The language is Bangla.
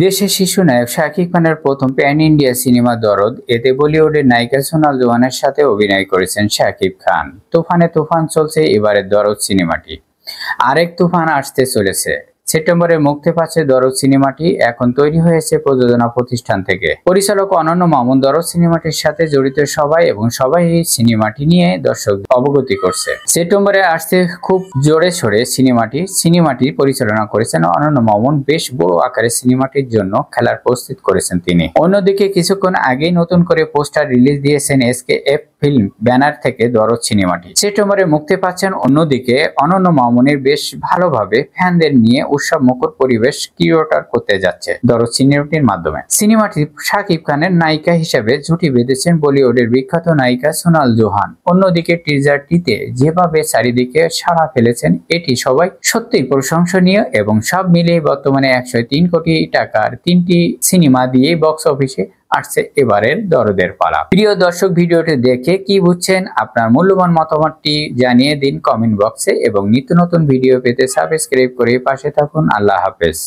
দেশের শিশু নায়ক শাকিব খানের প্রথম প্যান ইন্ডিয়া সিনেমা দরদ, এতে বলিউডের নায়িকা সোনাল জোহানের সাথে অভিনয় করেছেন শাকিব খান। তুফানে তুফান চলছে এবারের দরদ সিনেমাটি। আরেক তুফান আসতে চলেছে। সেপ্টেম্বরে মুক্তি পাচ্ছে দরদ সিনেমাটি। এখন তৈরি হয়েছে প্রযোজনা প্রতিষ্ঠান থেকে। পরিচালক অনন্য মামুন দরদ সিনেমাটির সাথে জড়িত সবাই এবং সবাই এই সিনেমাটি নিয়ে দর্শক অবগতি করছে। সেপ্টেম্বরে আসতে খুব জোরে সোরে সিনেমাটি পরিচালনা করেছেন অনন্য মামুন। বেশ বড় আকারে সিনেমাটির জন্য খেলার প্রস্তুত করেছেন তিনি। অন্যদিকে কিছুক্ষণ আগেই নতুন করে পোস্টার রিলিজ দিয়েছেন এসকেএফ ফিল্ম ব্যানার থেকে দরদ সিনেমাটি। সেপ্টেম্বরে মুক্তি পাচ্ছেন। অন্যদিকে অনন্য মামুনের বেশ ভালোভাবে ফ্যানদের নিয়ে উৎসব মুখর পরিবেশ ক্রিয়েট করতে যাচ্ছে দরদ সিনেমাটির মাধ্যমে। সিনেমাটি শাকিব খানের নায়িকা হিসেবে জুটি বেঁধেছেন বলিউডের বিখ্যাত নায়িকা সোনাল জোহান। অন্যদিকে টিজারটিতে যেভাবে চারিদিকে সাড়া ফেলেছেন, এটি সবাই সত্যি প্রশংসনীয় এবং সব মিলিয়ে বর্তমানে 103 কোটি টাকার 3টি সিনেমা দিয়ে বক্স অফিসে আসছে এবারের দরদের পালা। প্রিয় দর্শক, ভিডিওটি দেখে কি বুঝছেন? আপনার মূল্যবান মতামতটি জানিয়ে দিন কমেন্ট বক্সে এবং নিত্য নতুন ভিডিও পেতে সাবস্ক্রাইব করে পাশে থাকুন। আল্লাহ হাফেজ।